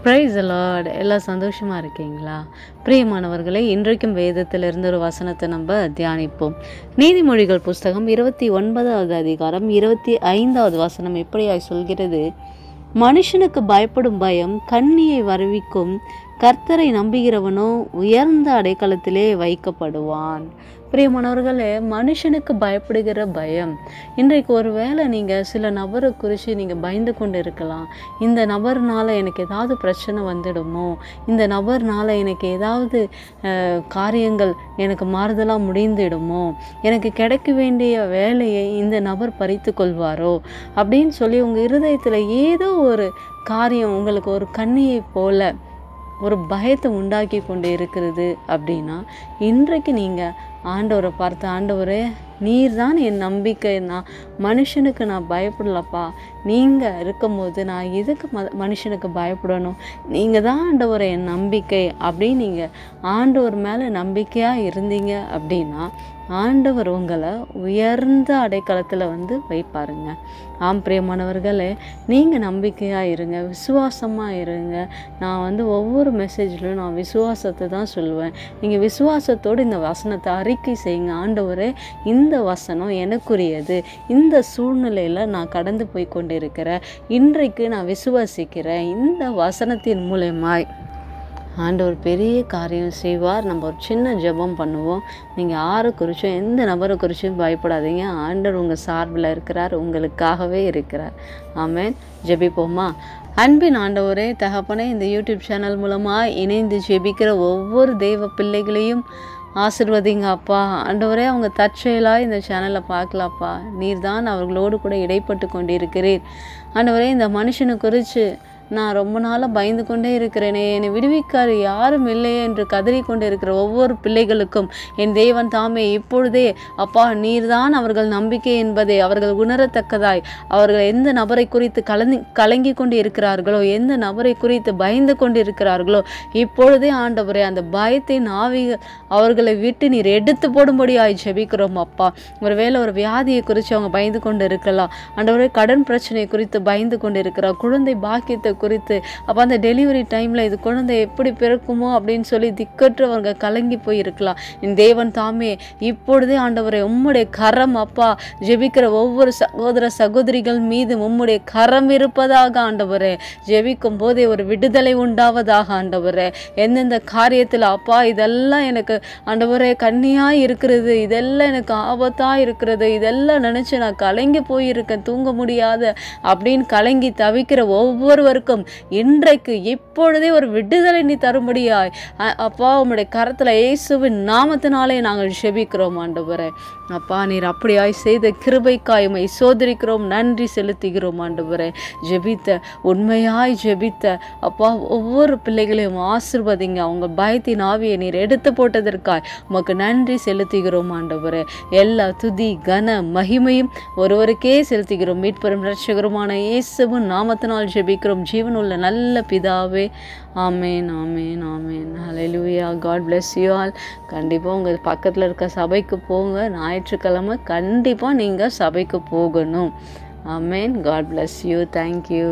Praise the Lord. எல்லாம் சந்தோஷமாக இருக்கீங்களா? பிரியமானவர்களே, இன்றைக்கும் வேதத்திலிருந்து ஒரு வசனத்தை நம்ம தியானிப்போம். நீதிமொழிகள் புஸ்தகம் 29வது அதிகாரம் 25வது வசனம் எப்படியாய் சொல்கிறது? மனுஷனுக்கு பயப்படும் பயம் கண்ணியை வருவிக்கும், கர்த்தரை நம்புகிறவனோ உயர்ந்த அடைக்கலத்திலே வைக்கப்படுவான். பிரியமானவர்களே, மனுஷனுக்கு பயப்படுகிற பயம். இன்றைக்கு ஒரு வேளை நீங்கள் சில நபரை குறித்து நீங்கள் பயந்து கொண்டு இருக்கலாம். இந்த நபர்னால் எனக்கு ஏதாவது பிரச்சனை வந்துடுமோ, இந்த நபர்னால் எனக்கு ஏதாவது காரியங்கள் எனக்கு மாறுதலாக முடிந்துடுமோ, எனக்கு கிடைக்க வேண்டிய வேலையை இந்த நபர் பறித்து கொள்வாரோ அப்படின்னு சொல்லி உங்கள் இருதயத்தில் ஏதோ ஒரு காரியம் உங்களுக்கு ஒரு கண்ணியை போல ஒரு பயத்தை உண்டாக்கி கொண்டு இருக்கிறது அப்படின்னா, இன்றைக்கு நீங்கள் ஆண்டவரை பார்த்து, ஆண்டவரே நீர் தான் என் நம்பிக்கை, நான் மனுஷனுக்கு நான் பயப்படலப்பா, நீங்கள் இருக்கும்போது நான் எதுக்கு மனுஷனுக்கு பயப்படணும், நீங்கள் தான் ஆண்டவரை என் நம்பிக்கை அப்படின்னு நீங்கள் ஆண்டவர் மேலே நம்பிக்கையாக இருந்தீங்க அப்படின்னா ஆண்டவர் உங்களை உயர்ந்த அடைக்கலத்தில் வைப்பாருங்க. ஆம் பிரியமானவர்களே, நீங்கள் நம்பிக்கையாக இருங்க, விசுவாசமாக இருங்க. நான் ஒவ்வொரு மெசேஜ்லையும் நான் விசுவாசத்தை தான் சொல்லுவேன். நீங்கள் விசுவாசத்தோடு இந்த வசனத்தை அறிக்கை செய்யுங்க. ஆண்டவரே, இந்த வசனம் எனக்குரியது, இந்த சூழ்நிலையில் நான் கடந்து போய் கொண்டிருக்கிறேன், இன்றைக்கு நான் விசுவாசிக்கிறேன், இந்த வசனத்தின் மூலமாய் ஆண்டவர் பெரிய காரியம் செய்வார். நம்ம ஒரு சின்ன ஜெபம் பண்ணுவோம். நீங்கள் யாரை குறிச்சும் எந்த நபரை குறிச்சும் பயப்படாதீங்க. ஆண்டவர் உங்கள் சார்பில் இருக்கிறார், உங்களுக்காகவே இருக்கிறார். ஆமென். ஜெபிப்போமா? அன்பின் ஆண்டவரே, தகப்பனே, இந்த யூடியூப் சேனல் மூலமாக இணைந்து ஜெபிக்கிற ஒவ்வொரு தெய்வ பிள்ளைகளையும் ஆசிர்வதிங்க அப்பா. ஆண்டவரே, அவங்க தற்செயலாக இந்த சேனலை பார்க்கலாப்பா. நீர் தான் அவர்களோடு கூட இடைப்பட்டு கொண்டிருக்கிறீர். ஆண்டவரே, இந்த மனுஷனை குறித்து நான் ரொம்ப நாளாக பயந்து கொண்டே இருக்கிறேனே, என்னை விடுவிக்கார் யாரும் இல்லையே என்று கதறி கொண்டு இருக்கிற ஒவ்வொரு பிள்ளைகளுக்கும் என் தேவன் தாமே இப்பொழுதே அப்பா, நீர்தான் அவர்கள் நம்பிக்கை என்பதை அவர்கள் உணரத்தக்கதாய், அவர்கள் எந்த நபரை குறித்து கலங்கி கொண்டு இருக்கிறார்களோ, எந்த நபரை குறித்து பயந்து கொண்டு இருக்கிறார்களோ, இப்பொழுதே ஆண்டவரே அந்த பயத்தின் ஆவிகள் அவர்களை விட்டு நீர் எடுத்து போடும்படியாய் ஜெபிக்கிறோம் அப்பா. ஒருவேளை ஒரு வியாதியை குறித்து அவங்க பயந்து கொண்டு இருக்கலாம். ஆண்டவரே, கடன் பிரச்சனை குறித்து பயந்து கொண்டு இருக்கிறார், குழந்தை பாக்கியத்தை குறித்து அப்போ அந்த டெலிவரி டைமில் இது குழந்தை எப்படி பிறக்குமோ அப்படின்னு சொல்லி திக்கற்றவங்க கலங்கி போயிருக்கலாம். என் தேவன் தாமே இப்பொழுதே ஆண்டவரே உம்முடைய கரம் அப்பா, ஜெபிக்கிற ஒவ்வொரு சகோதர சகோதரிகள் மீது உம்முடைய கரம் இருப்பதாக ஆண்டவரே. ஜெபிக்கும் போதே ஒரு விடுதலை உண்டாவதாக ஆண்டவரே. எந்தெந்த காரியத்தில் அப்பா இதெல்லாம் எனக்கு ஆண்டவரே கண்ணியாக இருக்கிறது, இதெல்லாம் எனக்கு ஆபத்தாக இருக்கிறது, இதெல்லாம் நினச்சி நான் கலங்கி போயிருக்கேன், தூங்க முடியாத அப்படின்னு கலங்கி தவிக்கிற ஒவ்வொருவருக்கும் இன்றைக்கு இப்பொழுதே ஒரு விடுதலை நீ தரும்படியாய் அப்பா உம்முடைய கரத்தில் இயேசுவின் நாமத்தினாலே நாங்கள் ஜெபிக்கிறோம் ஆண்டவரே. அப்பா, நீர் அப்படியாய் செய்த கிருபைக்காய் உம்மை சோதரிக்கிறோம், நன்றி செலுத்துகிறோம் ஆண்டவரே. ஜெபித்த உண்மையாய் ஜெபித்த அப்பா ஒவ்வொரு பிள்ளைகளையும் ஆசிர்வதிங்க. அவங்க பயத்தின் ஆவியை நீர் எடுத்து போட்டதற்காய் உமக்கு நன்றி செலுத்துகிறோம் ஆண்டவரே. எல்லா துதி கன மகிமையும் ஒருவருக்கே செலுத்துகிறோம். மீட்பெரும் இரட்சகருமான இயேசுவின் நாமத்தினால் ஜெபிக்கிறோம் ஜீவனுள்ள நல்ல பிதாவே. ஆமேன், ஆமேன், ஆமேன். ஹல்லேலூயா. God bless you all. கண்டிப்பாக உங்கள் பக்கத்தில் இருக்க சபைக்கு போங்க. ஞாயிற்றுக்கிழமை கண்டிப்பாக நீங்கள் சபைக்கு போகணும். ஆமேன். God bless you. தேங்க்யூ.